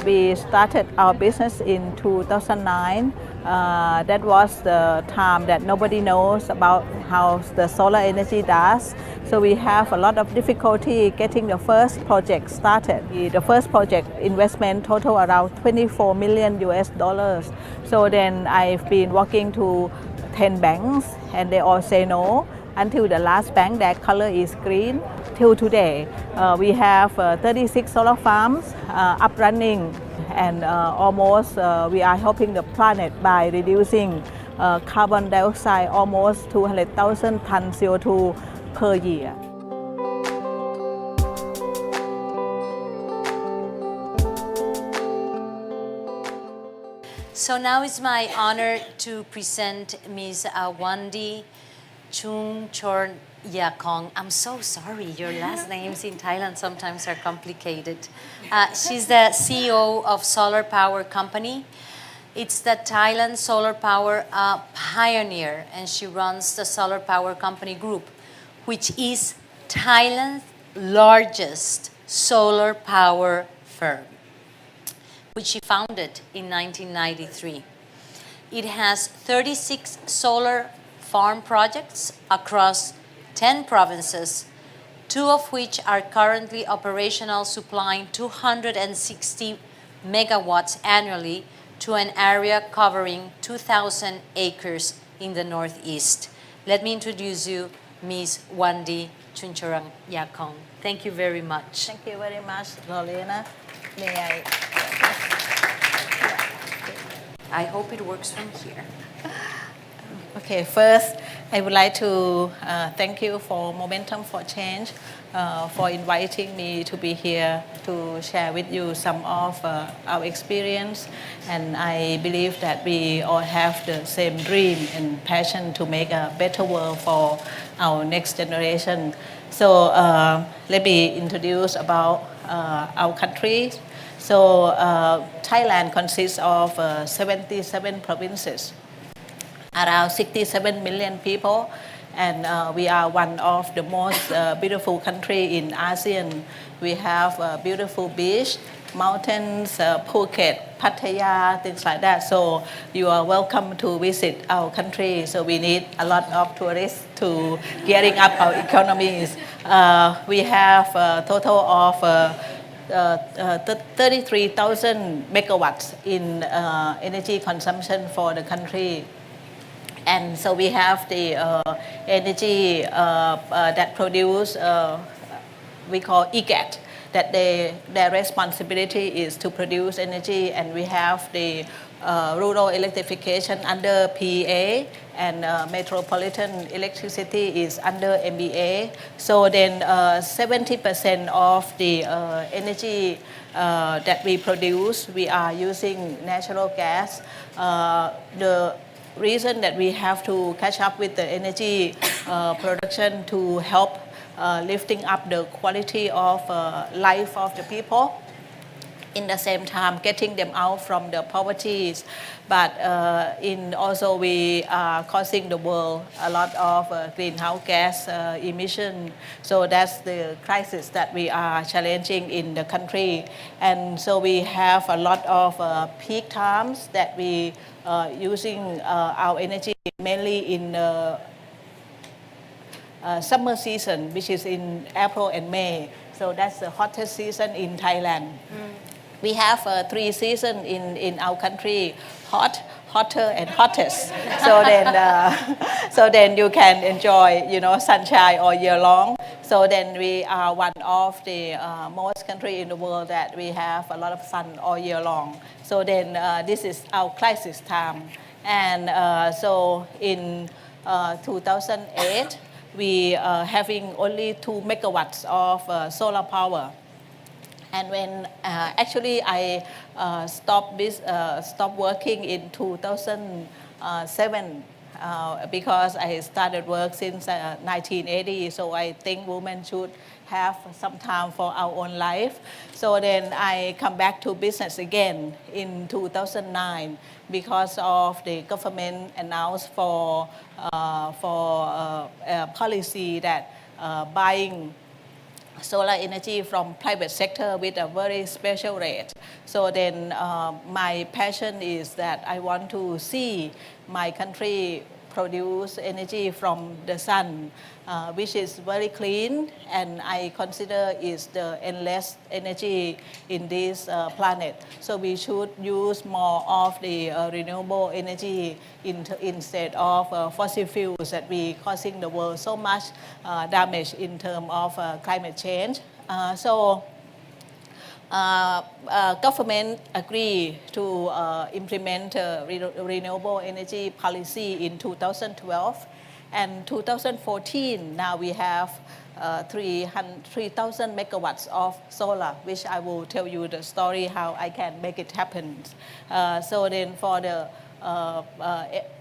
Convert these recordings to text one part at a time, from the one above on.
We started our business in 2009. That was the time that nobody knows about how the solar energy does. So we have a lot of difficulty getting the first project started. The first project investment total around 24 million US dollars. So then I've been walking to 10 banks and they all say no. Until the last bank, that color is green. Till today, we have 36 solar farms up running, and almost we are helping the planet by reducing carbon dioxide almost 200,000 tons CO2 per year. So now it's my honor to present Ms. Wandiญชรยาคง. I'm so sorry, your last names in Thailand sometimes are complicated. She's the CEO of Solar Power Company. It's the Thailand Solar Power pioneer, and she runs the Solar Power Company Group, which is Thailand's largest solar power firm, which she founded in 1993. It has 36 solar farm projects across 10 provinces, 2 of which are currently operational, supplying 260 megawatts annually to an area covering 2,000 acres in the northeast. Let me introduce you Ms. Wandiญชรยาคง. Thank you very much. Thank you very much, Lorena. May I hope it works from here. Okay, first, I would like to thank you for Momentum for Change for inviting me to be here to share with you some of our experience. And I believe that we all have the same dream and passion to make a better world for our next generation. So let me introduce about our country. So Thailand consists of 77 provinces, around 67 million people, and we are one of the most beautiful country in ASEAN. We have a beautiful beach, mountains, Phuket, Pattaya, things like that. So you are welcome to visit our country. So we need a lot of tourists to gearing up our economies. We have a total of 33,000 megawatts in energy consumption for the country. And so we have the energy that produce, we call EGAT, that their responsibility is to produce energy, and we have the rural electrification under PEA, and metropolitan electricity is under MBA. So then 70% of the energy that we produce, we are using natural gas. The reason that we have to catch up with the energy production to help lifting up the quality of life of the people, in the same time getting them out from the poverty. But also we are causing the world a lot of greenhouse gas emission. So that's the crisis that we are challenging in the country. And so we have a lot of peak times that we using our energy mainly in summer season, which is in April and May. So that's the hottest season in Thailand. We have 3 seasons in our country: hot, hotter, and hottest. So then you can enjoy, sunshine all year long. So then we are one of the most country in the world that we have a lot of sun all year long. So then this is our crisis time. And so in 2008, we are having only 2 megawatts of solar power. And when actually I stopped working in 2007, because I started work since 1980, so I think women should have some time for our own life. So then I come back to business again in 2009 because of the government announced for policy that buying solar energy from private sector with a very special rate. So then my passion is that I want to see my country produce energy from the sun, which is very clean, and I consider is the endless energy in this planet. So we should use more of the renewable energy instead of fossil fuels that we causing the world so much damage in terms of climate change. Government agree to implement renewable energy policy in 2012 and 2014. Now we have 3,000 megawatts of solar, which I will tell you the story how I can make it happen. So then for the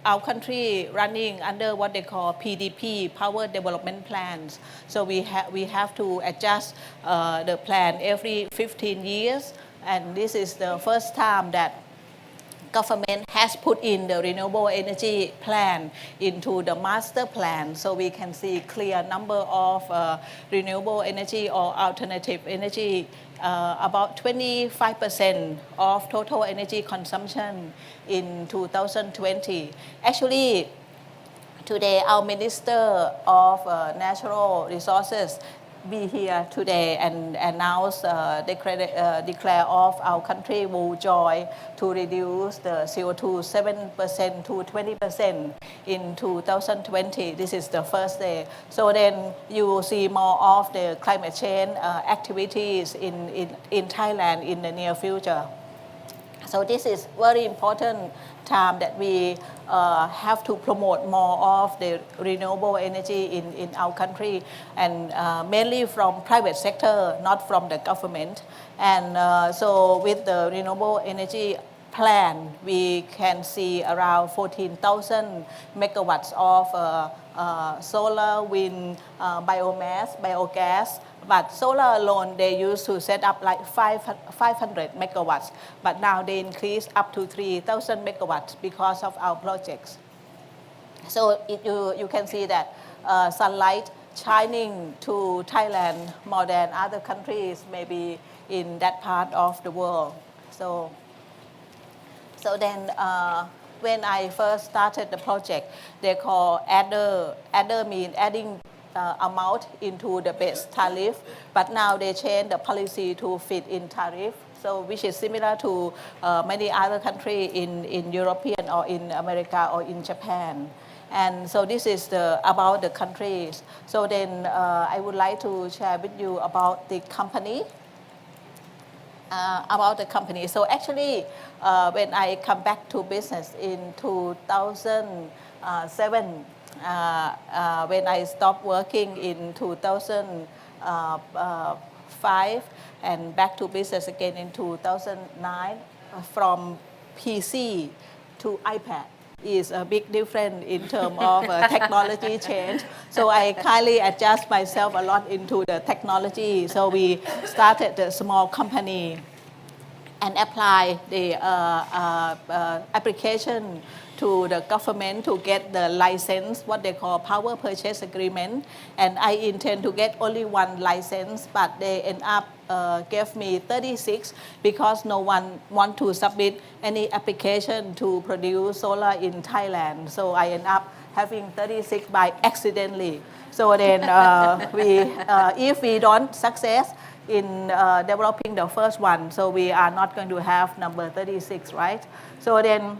our country running under what they call PDP, Power Development Plans. So we have to adjust the plan every 15 years, and this is the first time that government has put in the renewable energy plan into the master plan, so we can see clear number of renewable energy or alternative energy. About 25% of total energy consumption in 2020. Actually, today our Minister of Natural Resources be here today and announce declare of our country will join to reduce the CO2 7% to 20% in 2020. This is the first day. So then you will see more of the climate change activities in Thailand in the near future. So this is very important time that we have to promote more of the renewable energy in our country, and mainly from private sector, not from the government. And so with the renewable energy plan, we can see around 14,000 megawatts of solar, wind, biomass, biogas. But solar alone, they used to set up like 500 megawatts, but now they increase up to 3,000 megawatts because of our projects. So you can see that sunlight shining to Thailand more than other countries, maybe in that part of the world. So then when I first started the project, they call adder. Adder means adding amount into the base tariff, but now they change the policy to fit in tariff, so which is similar to many other countries in European or in America or in Japan. And so this is about the countries. So then I would like to share with you about the company. So actually, when I come back to business in 2007, when I stopped working in 2005 and back to business again in 2009, from PC to iPad is a big difference in terms of technology change. So I kindly adjust myself a lot into the technology. So we started a small company and apply the application to the government to get the license, what they call power purchase agreement. And I intend to get only one license, but they end up gave me 36 because no one want to submit any application to produce solar in Thailand. So I end up having 36 by accidentally. So then if we don't success in developing the first one, so we are not going to have number 36, right? So then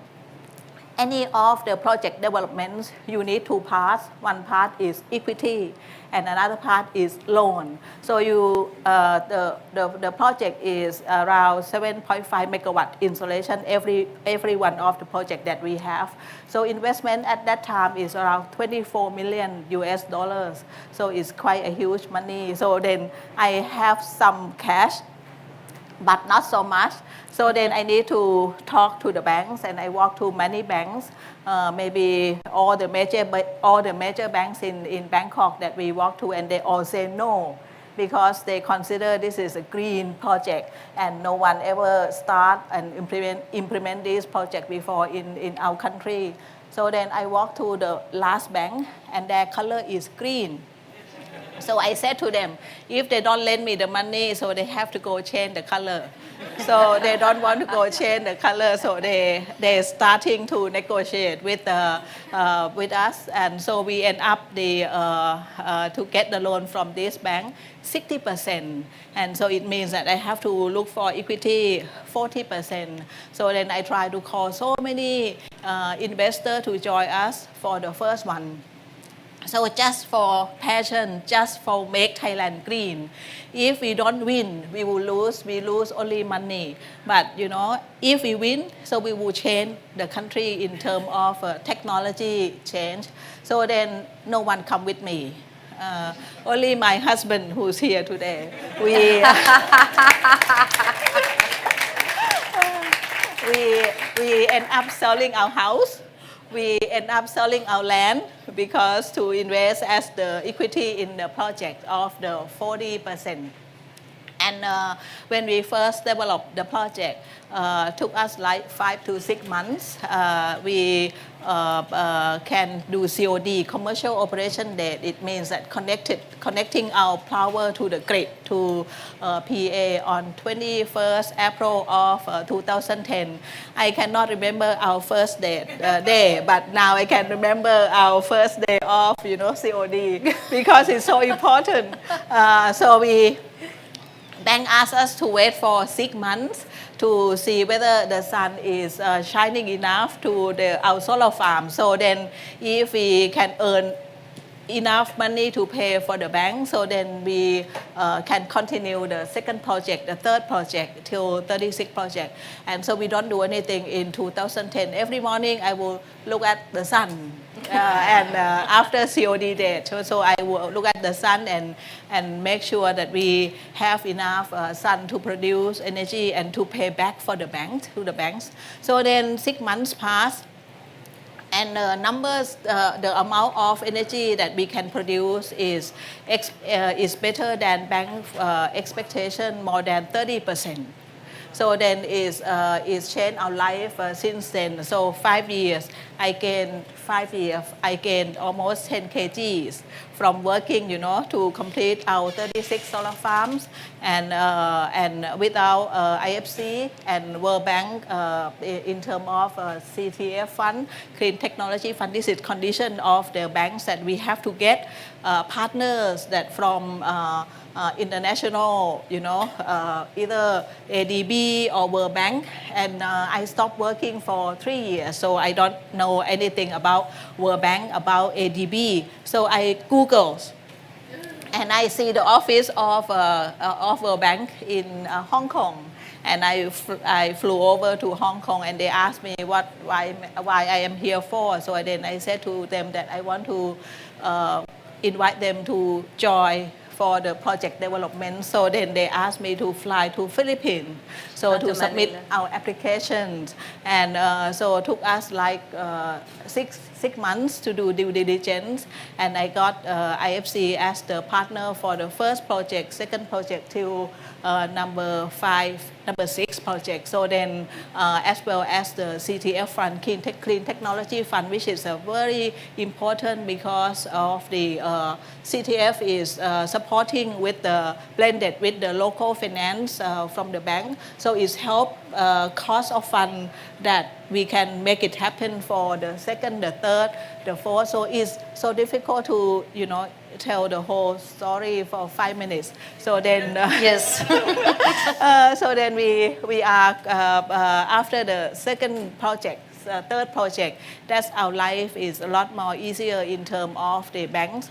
any of the project developments you need two parts. One part is equity and another part is loan. So the project is around 7.5 megawatt installation every one of the project that we have. So investment at that time is around $24 million. So it's quite a huge money. So then I have some cash but not so much. So then I need to talk to the banks, and I walk to many banks, maybe all the major banks in Bangkok that we walk to, and they all say no, because they consider this is a green project, and no one ever start and implement this project before in our country. So then I walk to the last bank, and their color is green. So I said to them, if they don't lend me the money, so they have to go change the color. So they don't want to go change the color, so they're starting to negotiate with us, and so we end up to get the loan from this bank 60%, and so it means that I have to look for equity 40%. So then I try to call so many investors to join us for the first one. So just for passion, just for make Thailand green. If we don't win, we will lose. We lose only money. But if we win, so we will change the country in terms of technology change. So then no one come with me. Only my husband who's here today. We end up selling our house. We end up selling our land because to invest as the equity in the project of the 40%. And when we first developed the project, took us like 5 to 6 months. We can do COD, commercial operation date. It means that connecting our power to the grid, to PA on 21st April of 2010. I cannot remember our first day, but now I can remember our first day of COD because it's so important. Bank asked us to wait for 6 months to see whether the sun is shining enough to our solar farm. So then if we can earn enough money to pay for the bank, so then we can continue the second project, the third project till 36 project. And so we don't do anything in 2010. Every morning I will look at the sun. And after COD date, so I will look at the sun and make sure that we have enough sun to produce energy and to pay back for the bank, to the banks. So then 6 months passed, and the numbers, the amount of energy that we can produce is better than bank expectation, more than 30%. So then it's changed our life since then. So 5 years, I gained almost 10 kgs from working, to complete our 36 solar farms, and without IFC and World Bank in terms of CTF fund, Clean Technology Fund. This is condition of the banks that we have to get partners that from international, either ADB or World Bank. And I stopped working for 3 years, so I don't know anything about World Bank, about ADB. So I Googled, and I see the office of World Bank in Hong Kong. And I flew over to Hong Kong, and they asked me why I am here for. So then I said to them that I want to invite them to join for the project development. So then they asked me to fly to Philippines, so to submit our applications. And so it took us like 6 months to do due diligence, and I got IFC as the partner for the first project, second project till number 6 project. So then as well as the CTF fund, Clean Technology Fund, which is a very important because of the CTF is supporting with the blended with the local finance from the bank. So it's help cost of fund that we can make it happen for the second, the third, the fourth. So it's so difficult to tell the whole story for 5 minutes. So then yes. So then we are after the second project, third project, that's our life is a lot more easier in terms of the banks.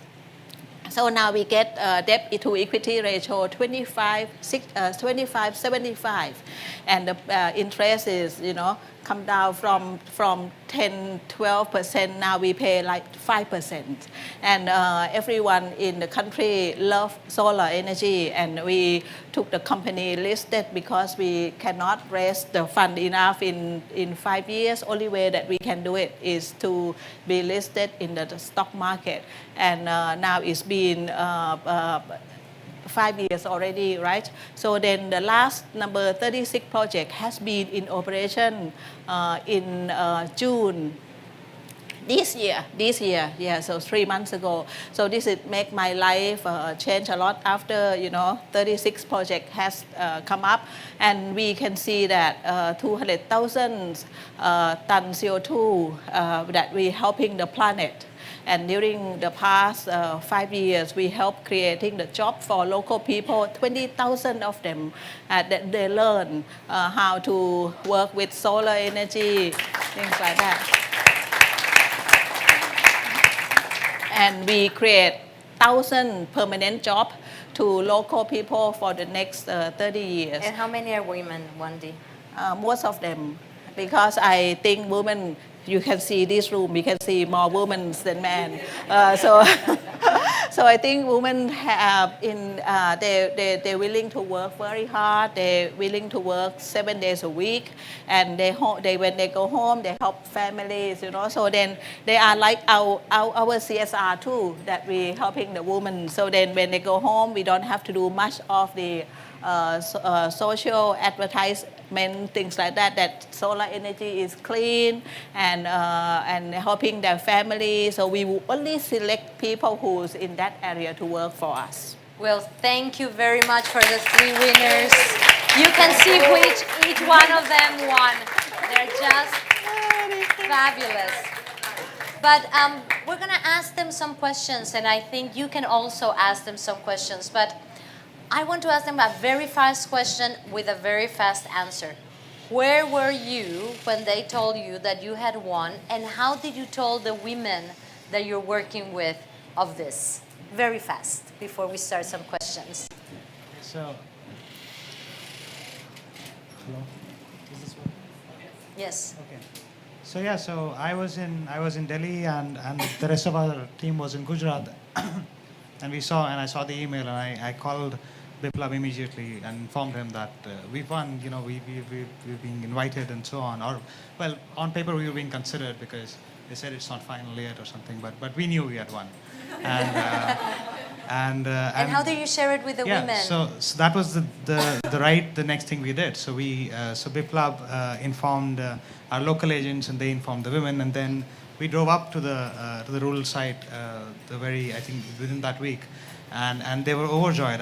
So now we get debt to equity ratio 25-75, and the interest is come down from 10-12%. Now we pay like 5%, and everyone in the country love solar energy, and we took the company listed because we cannot raise the fund enough in 5 years. Only way that we can do it is to be listed in the stock market, and now it's been 5 years already, right? So then the last number 36 project has been in operation in June this year, yeah, so 3 months ago. So this is make my life change a lot after 36 project has come up, and we can see that 200,000 ton CO2 that we helping the planet. And during the past 5 years, we helped creating the job for local people, 20,000 of them, that they learn how to work with solar energy, things like that. And we create 1,000 permanent job to local people for the next 30 years. And how many are women, Wendy? Most of them, because I think women, you can see this room, we can see more women than men. So I think women have they're willing to work very hard. They're willing to work 7 days a week, and when they go home, they help families, So then they are like our CSR too, that we helping the women. So then when they go home, we don't have to do much of the social advertisement, things like that. That solar energy is clean and helping their family. So we will only select people who's in that area to work for us. Well, thank you very much for the 3 winners. You can see which each one of them won. They're just fabulous. But we're going to ask them some questions, and I think you can also ask them some questions. But I want to ask them a very fast question with a very fast answer. Where were you when they told you that you had won, and how did you tell the women that you're working with of this? Very fast, before we start some questions. So, hello, is this one? Yes. Okay. So yeah, so I was in Delhi, and the rest of our team was in Gujarat, and I saw the email, and I called Biplab immediately and informed him that we've won, we've been invited and so on. Or, well, on paper we were being considered because they said it's not final yet or something, but we knew we had won. And how do you share it with the women? So that was the next thing we did. So Biplab informed our local agents, and they informed the women, and then we drove up to the rural site I think within that week. And they were overjoyed.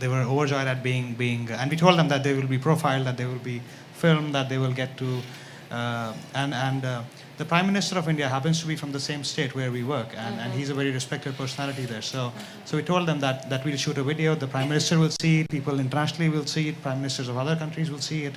They were overjoyed at being, and we told them that they will be profiled, that they will be filmed, that they will get to, the Prime Minister of India happens to be from the same state where we work, and he's a very respected personality there. So we told them that we'll shoot a video. The Prime Minister will see it. People internationally will see it. Prime Ministers of other countries will see it,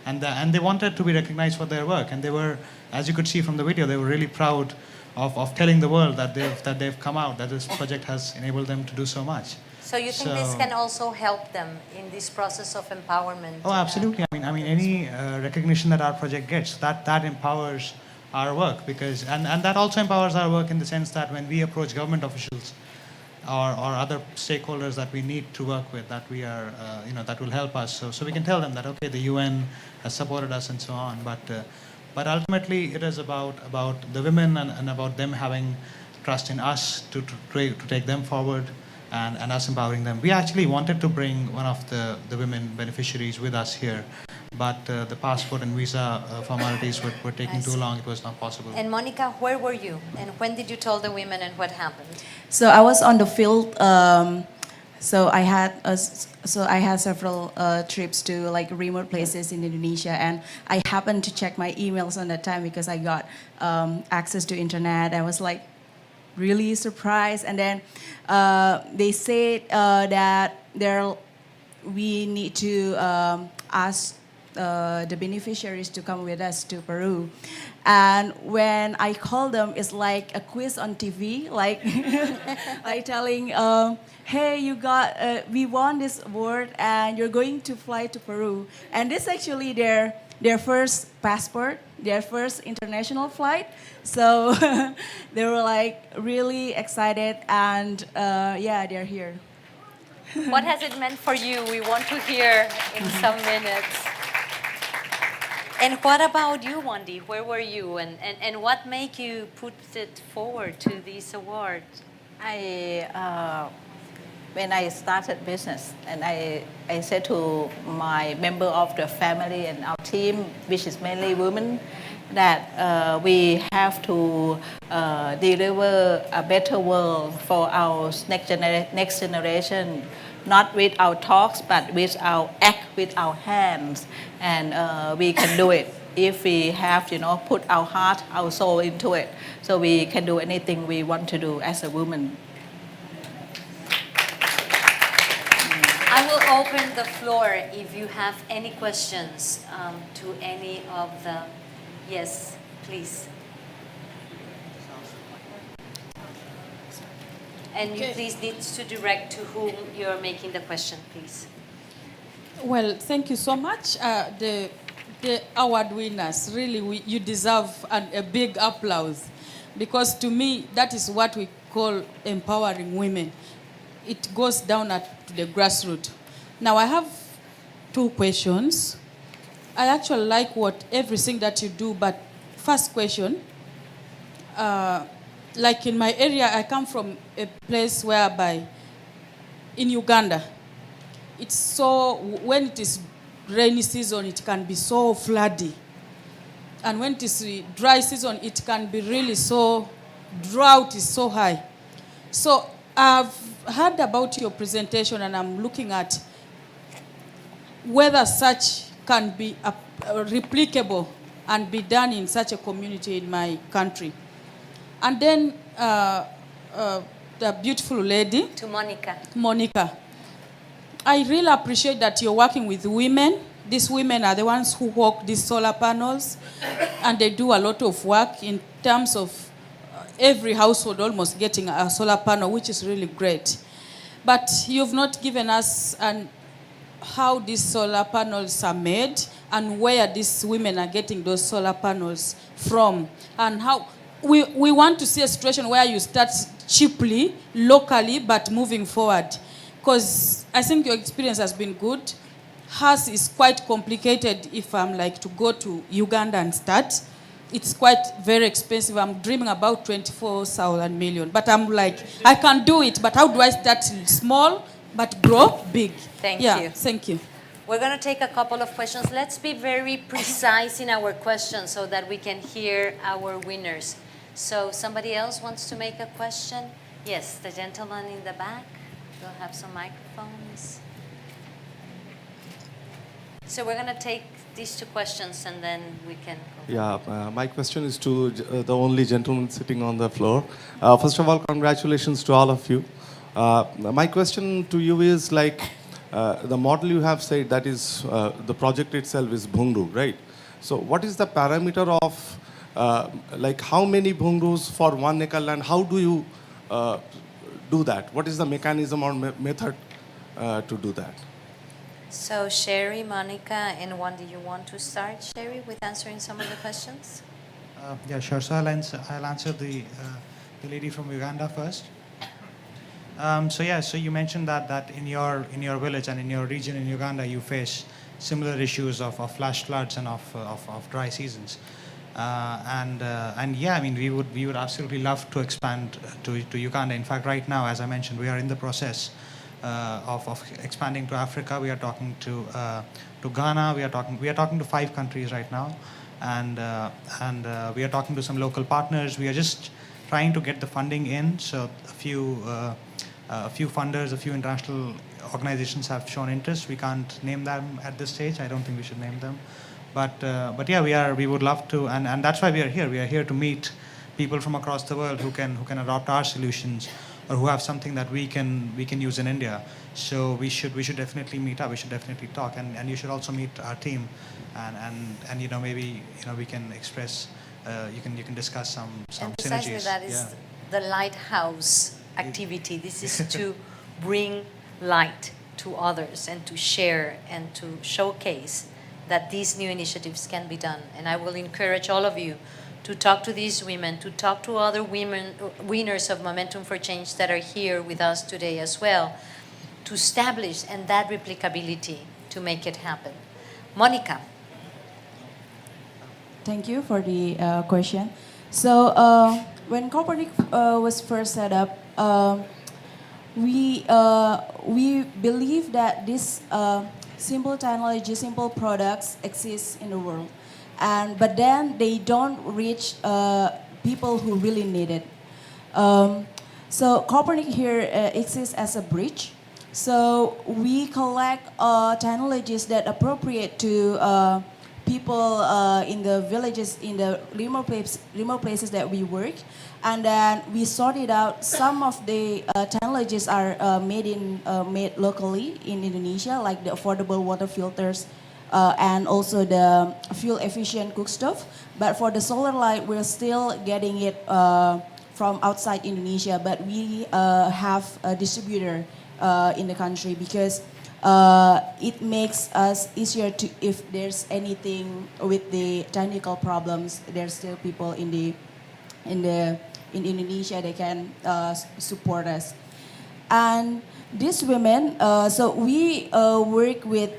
and they wanted to be recognized for their work. And they were, as you could see from the video, they were really proud of telling the world that they've come out, that this project has enabled them to do so much. So you think this can also help them in this process of empowerment? Oh, absolutely. I mean, any recognition that our project gets, that empowers our work, because and that also empowers our work in the sense that when we approach government officials or other stakeholders that we need to work with, that we are, that will help us. So we can tell them that, okay, the UN has supported us and so on, but ultimately it is about the women and about them having trust in us to take them forward, and us empowering them. We actually wanted to bring one of the women beneficiaries with us here, but the passport and visa formalities were taking too long. It was not possible. And Monica, where were you? And when did you tell the women, and what happened? So I was on the field. So I had several trips to like remote places in Indonesia, and I happened to check my emails on that time because I got access to internet. I was like really surprised, and then they said that we need to ask the beneficiaries to come with us to Peru. And when I call them, it's like a quiz on TV, like like telling, hey, you got, we won this award and you're going to fly to Peru. And this is actually their first passport, their first international flight. So they were like really excited and yeah, they're here. What has it meant for you? We want to hear in some minutes. And what about you, Wandi? Where were you? And what made you put it forward to this award? When I started business, and I said to my member of the family and our team, which is mainly women, that we have to deliver a better world for our next generation, not with our talks, but with our act, with our hands, and we can do it if we have, put our heart, our soul into it. So we can do anything we want to do as a woman. I will open the floor if you have any questions to any of the... Yes, please. And you please need to direct to whom you're making the question, please. Well, thank you so much. The award winners, really, you deserve a big applause, because to me, that is what we call empowering women. It goes down to the grassroots. Now, I have two questions. I actually like everything that you do, but first question, like in my area, I come from a place whereby in Uganda, it's so, when it is rainy season, it can be so floody. And when it is dry season, it can be really so, drought is so high. So I've heard about your presentation and I'm looking at whether such can be replicable and be done in such a community in my country. And then the beautiful lady. To Monica. Monica. I really appreciate that you're working with women. These women are the ones who work these solar panels, and they do a lot of work in terms of every household almost getting a solar panel, which is really great. But you've not given us how these solar panels are made and where these women are getting those solar panels from, and how we want to see a situation where you start cheaply, locally, but moving forward. Because I think your experience has been good. Hers is quite complicated if I'm like to go to Uganda and start. It's quite very expensive. I'm dreaming about 24,000 million. But I'm like, I can do it, but how do I start small but grow big? Thank you. Thank you. We're going to take a couple of questions. Let's be very precise in our questions so that we can hear our winners. So somebody else wants to make a question? Yes, the gentleman in the back. We'll have some microphones. So we're going to take these two questions and then we can go. Yeah, my question is to the only gentleman sitting on the floor. First of all, congratulations to all of you. My question to you is like, the model you have said, that is, the project itself is Bhungru, right? So what is the parameter of, like how many Bhungrus for 1 acre land? How do you do that? What is the mechanism or method to do that? So Sherry, Monica, and Wandi, you want to start, Sherry, with answering some of the questions? Yeah, sure. So I'll answer the lady from Uganda first. So you mentioned that in your village and in your region in Uganda you face similar issues of flash floods and of dry seasons. And yeah, I mean we would absolutely love to expand to Uganda. In fact, right now, as I mentioned, we are in the process of expanding to Africa. We are talking to Ghana. We are talking to 5 countries right now, and we are talking to some local partners. We are just trying to get the funding in. So a few funders, a few international organizations have shown interest. We can't name them at this stage. I don't think we should name them. But yeah, we would love to, and that's why we are here. We are here to meet people from across the world who can adopt our solutions or who have something that we can use in India. So we should definitely meet up. We should definitely talk, and you should also meet our team, and maybe we can express. You can discuss some And synergies. precisely that is Yeah. the lighthouse activity. This is to bring light to others and to share and to showcase that these new initiatives can be done. And I will encourage all of you to talk to these women, to talk to other women, winners of Momentum for Change that are here with us today as well, to establish and that replicability to make it happen. Monica. Thank you for the question. So when Copernic was first set up, we believe that this simple technology, simple products exist in the world, but then they don't reach people who really need it. So Copernic here exists as a bridge. So we collect technologies that appropriate to people in the villages, in the remote places that we work, and then we sorted out. Some of the technologies are made locally in Indonesia, like the affordable water filters and also the fuel efficient cook stove. But for the solar light, we're still getting it from outside Indonesia, but we have a distributor in the country because it makes us easier to, if there's anything with the technical problems, there's still people in Indonesia that can support us. And these women, so we work with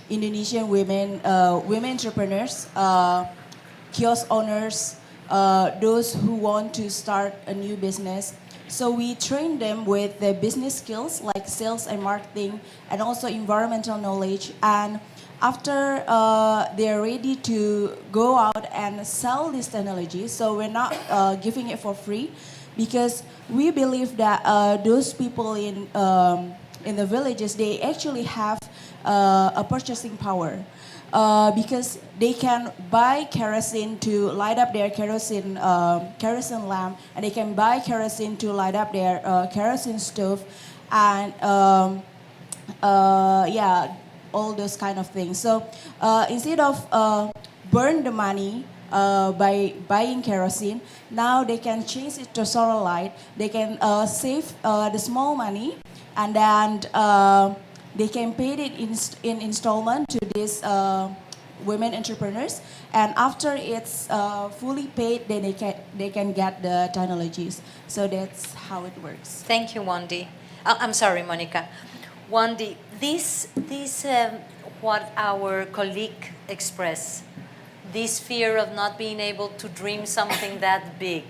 Indonesian women entrepreneurs, kiosk owners, those who want to start a new business. So we train them with the business skills like sales and marketing and also environmental knowledge. And after they're ready to go out and sell this technology, so we're not giving it for free because we believe that those people in the villages, they actually have a purchasing power. Because they can buy kerosene to light up their kerosene lamp, and they can buy kerosene to light up their kerosene stove, and all those kind of things. So instead of burn the money by buying kerosene, now they can change it to solar light. They can save the small money, and then they can pay it in installment to these women entrepreneurs, and after it's fully paid, then they can get the technologies. So that's how it works. Thank you, Wandi. I'm sorry, Monica. Wandi, this what our colleague expressed, this fear of not being able to dream something that big.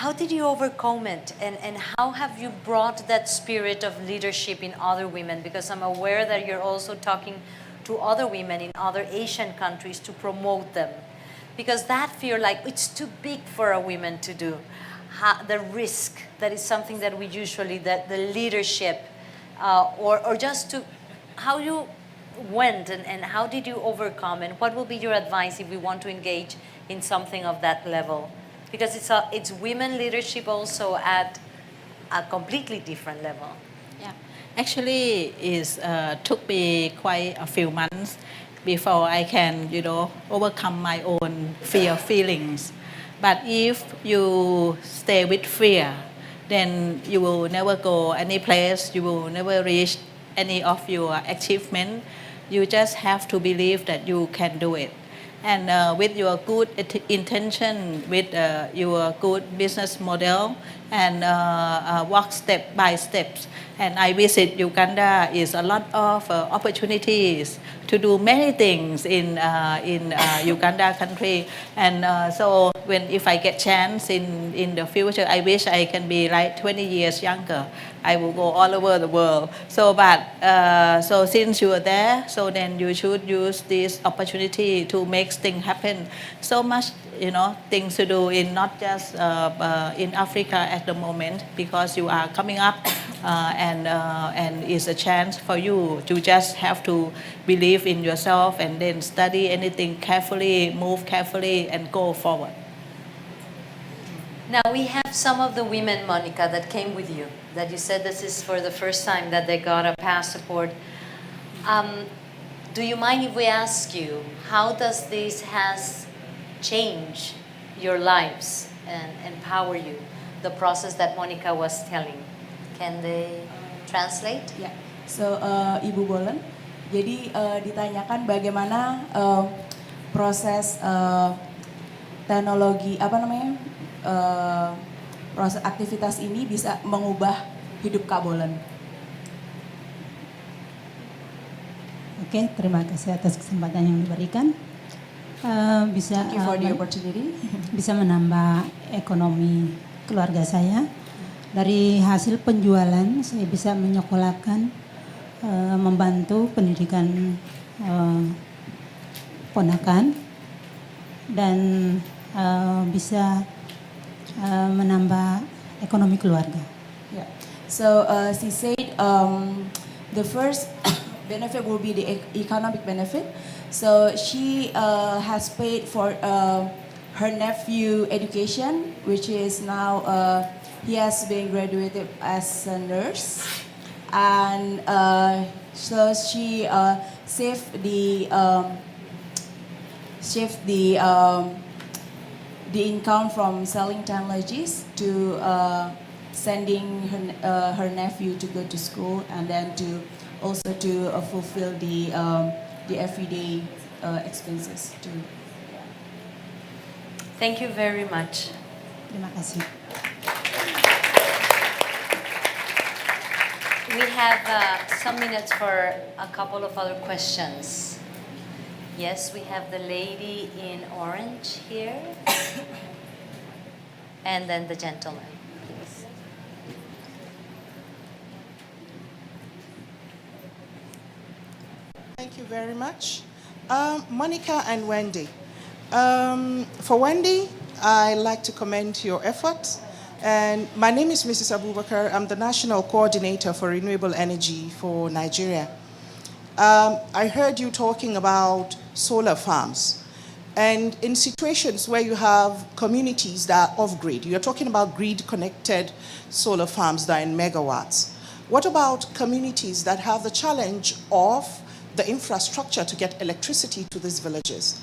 How did you overcome it, and how have you brought that spirit of leadership in other women? Because I'm aware that you're also talking to other women in other Asian countries to promote them. Because that fear, like it's too big for a woman to do. The risk, that is something that we usually, that the leadership, or just to, how you went and how did you overcome, and what will be your advice if we want to engage in something of that level? Because it's women leadership also at a completely different level. Yeah, actually, it took me quite a few months before I can, overcome my own fear feelings. But if you stay with fear, then you will never go any place. You will never reach any of your achievement. You just have to believe that you can do it. And with your good intention, with your good business model, and walk step by steps. And I visit Uganda, is a lot of opportunities to do many things in Uganda country. And so if I get chance in the future, I wish I can be like 20 years younger. I will go all over the world. So since you are there, so then you should use this opportunity to make things happen. So much, things to do in not just in Africa at the moment, because you are coming up, and it's a chance for you to just have to believe in yourself and then study anything carefully, move carefully, and go forward. Now we have some of the women, Monica, that came with you, that you said this is for the first time that they got a passport. Do you mind if we ask you, how does this has changed your lives and empower you? The process that Monica was telling. Can they translate? Ya, so Ibu Bolen, jadi ditanyakan bagaimana proses teknologi proses aktivitas ini bisa mengubah hidup Kak Bolen. Oke, terima kasih atas kesempatan yang diberikan. Bisa Thank you for the opportunity. bisa menambah ekonomi keluarga saya. Dari hasil penjualan saya bisa menyekolahkan, membantu pendidikan ponakan dan bisa menambah ekonomi keluarga. Yeah. So she said the first benefit will be the economic benefit. So she has paid for her nephew education, which is now he has been graduated as a nurse, and so she saved the income from selling technologies to sending her nephew to go to school, and then to also to fulfill the everyday expenses too. Thank you very much. Terima kasih. We have some minutes for a couple of other questions. Yes, we have the lady in orange here. And then the gentleman, please. Thank you very much. Monica and Wendy. For Wendy, I like to commend your efforts. And my name is Mrs. Abubakar. I'm the National Coordinator for Renewable Energy for Nigeria. I heard you talking about solar farms. And in situations where you have communities that are off-grid, you're talking about grid-connected solar farms that are in megawatts. What about communities that have the challenge of the infrastructure to get electricity to these villages?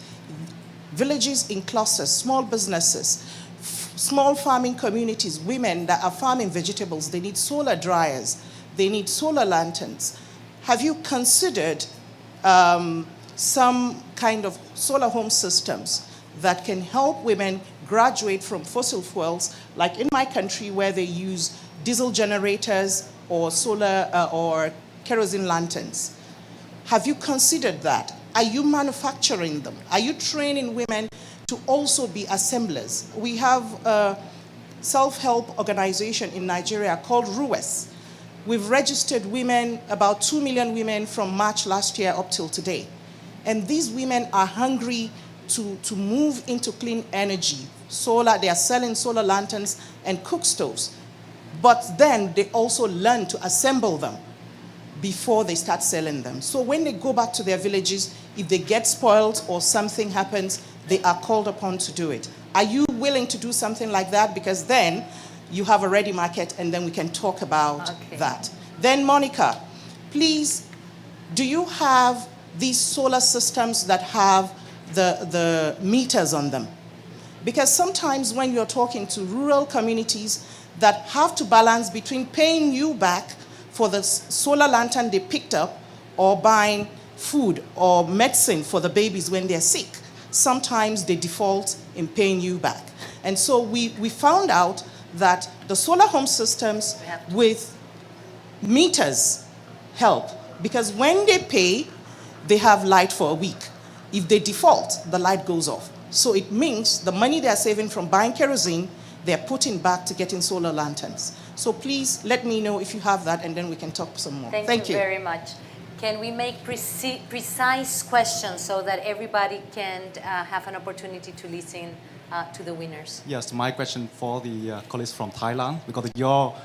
Villages in clusters, small businesses, small farming communities, women that are farming vegetables, they need solar dryers, they need solar lanterns. Have you considered some kind of solar home systems that can help women graduate from fossil fuels, like in my country where they use diesel generators or solar or kerosene lanterns? Have you considered that? Are you manufacturing them? Are you training women to also be assemblers? We have a self-help organization in Nigeria called RUES. We've registered women, about 2 million women from March last year up till today. And these women are hungry to move into clean energy. Solar, they are selling solar lanterns and cook stoves. But then they also learn to assemble them before they start selling them. So when they go back to their villages, if they get spoiled or something happens, they are called upon to do it. Are you willing to do something like that? Because then you have a ready market, and then we can talk about that. Then Monica, please, do you have these solar systems that have the meters on them? Because sometimes when you're talking to rural communities that have to balance between paying you back for the solar lantern they picked up or buying food or medicine for the babies when they're sick, sometimes they default in paying you back. And so we found out that the solar home systems with meters help, because when they pay, they have light for a week. If they default, the light goes off. So it means the money they're saving from buying kerosene, they're putting back to getting solar lanterns. So please let me know if you have that, and then we can talk some more. Thank you very much. Can we make precise questions so that everybody can have an opportunity to listen to the winners? Yes, my question for the colleagues from Thailand, because your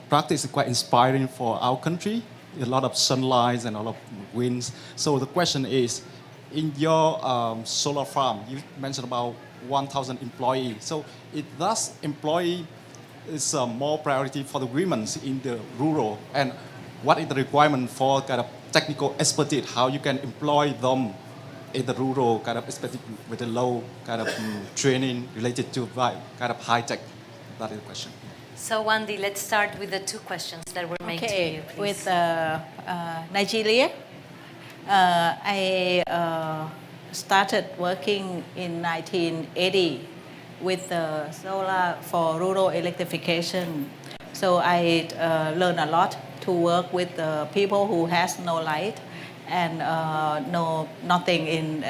practice is quite inspiring for our country. A lot of sunlight and a lot of winds. So the question is, in your solar farm, you mentioned about 1,000 employees. So it thus employee is more priority for the women in the rural. And what is the requirement for kind of technical expertise? How you can employ them in the rural kind of especially with the low kind of training related to kind of high tech? That is the question. So Wandi, let's start with the two questions that were made to you, please. With Nigeria, I started working in 1980 with solar for rural electrification. So I learned a lot to work with people who has no light and nothing in,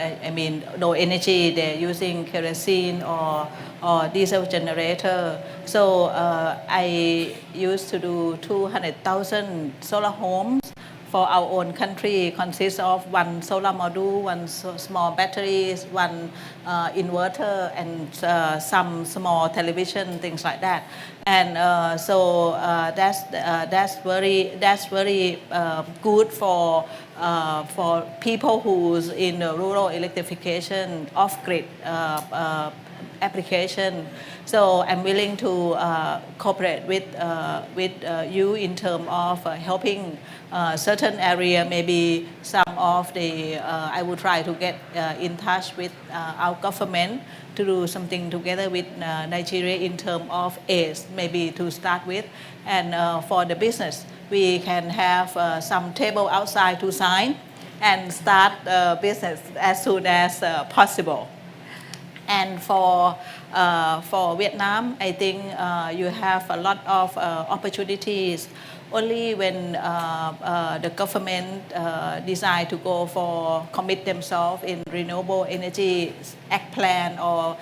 no energy. They're using kerosene or diesel generator. So I used to do 200,000 solar homes for our own country. Consists of one solar module, one small batteries, one inverter, and some small television, things like that. And that's very good for people who's in the rural electrification off-grid application. So I'm willing to cooperate with you in terms of helping certain area. Maybe some of the I will try to get in touch with our government to do something together with Nigeria in terms of aid, maybe to start with. And for the business, we can have some table outside to sign and start business as soon as possible. And for Vietnam, I think you have a lot of opportunities. Only when the government decide to go for commit themselves in renewable energy act plan or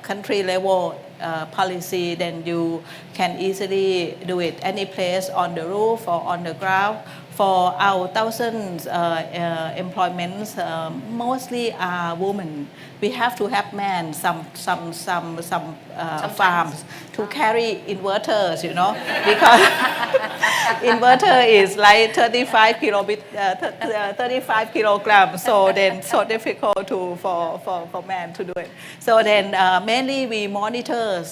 country level policy, then you can easily do it any place on the roof or on the ground. For our thousands employments, mostly are women. We have to have men, some farms to carry inverters, because inverter is like 35 kilograms. So then so difficult for men to do it. So then mainly we monitor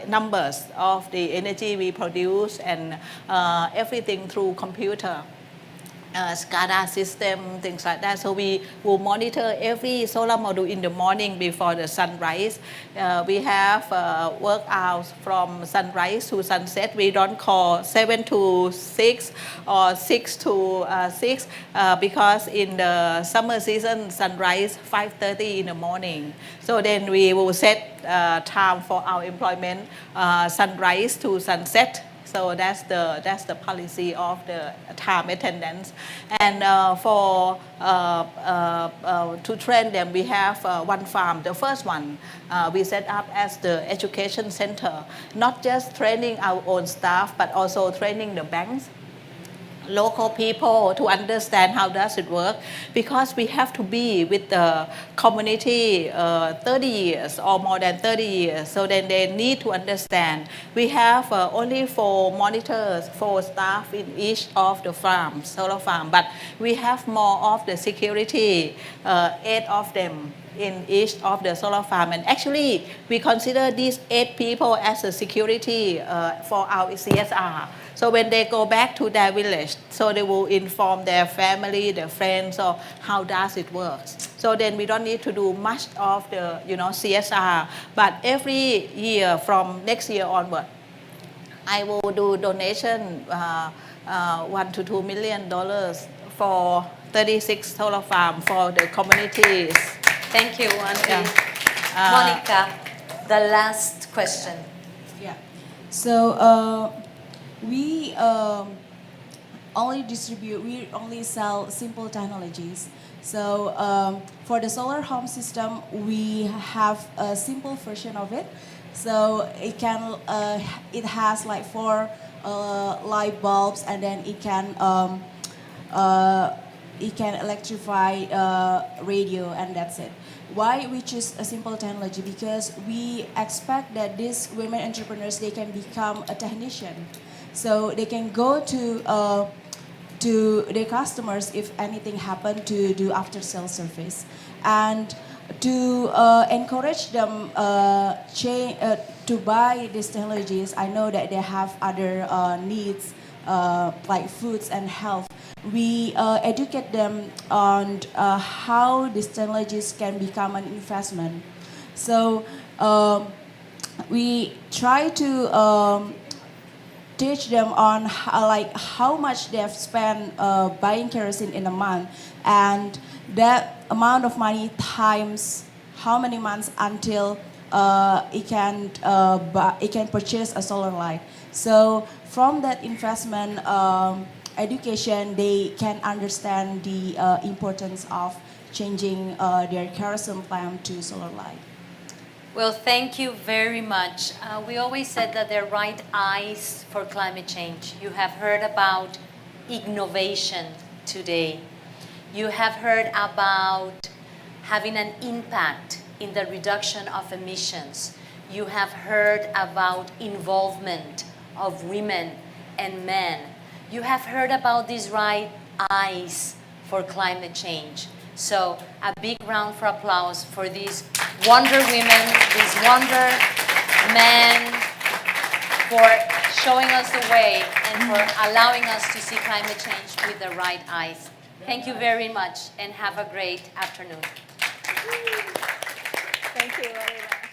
numbers of the energy we produce and everything through computer. SCADA system, things like that. So we will monitor every solar module in the morning before the sunrise. We have work hours from sunrise to sunset. We don't call 7 to 6 or 6 to 6 because in the summer season, sunrise 5:30 in the morning. So then we will set time for our employment, sunrise to sunset. So that's the policy of the time attendance. And to train them, we have one farm. The first one we set up as the education center, not just training our own staff, but also training the banks, local people to understand how does it work, because we have to be with the community 30 years or more than 30 years, so then they need to understand. We have only 4 monitors, 4 staff in each of the farms, solar farm, but we have more of the security, 8 of them in each of the solar farm. And actually we consider these 8 people as a security for our CSR. So when they go back to their village, so they will inform their family, their friends, or how does it work. So then we don't need to do much of the CSR. But every year from next year onward, I will do donation $1 to $2 million for 36 solar farms for the communities. Thank you, Wandi. Monica, the last question. Yeah. So we only sell simple technologies. So for the solar home system, we have a simple version of it. So it has like 4 light bulbs, and then it can electrify radio, and that's it. Why we choose a simple technology? Because we expect that these women entrepreneurs, they can become a technician. So they can go to to their customers if anything happened to do after sales service, and to encourage them to buy these technologies. I know that they have other needs like foods and health. We educate them on how these technologies can become an investment. So we try to teach them on how much they have spent buying kerosene in a month, and that amount of money times how many months until it can purchase a solar light. So from that investment education, they can understand the importance of changing their kerosene lamp to solar light. Well, thank you very much. We always said that they're right eyes for climate change. You have heard about innovation today. You have heard about having an impact in the reduction of emissions. You have heard about involvement of women and men. You have heard about these right eyes for climate change. So a big round of applause for these wonder women, these wonder men, for showing us the way and for allowing us to see climate change with the right eyes. Thank you very much and have a great afternoon. Thank you very much.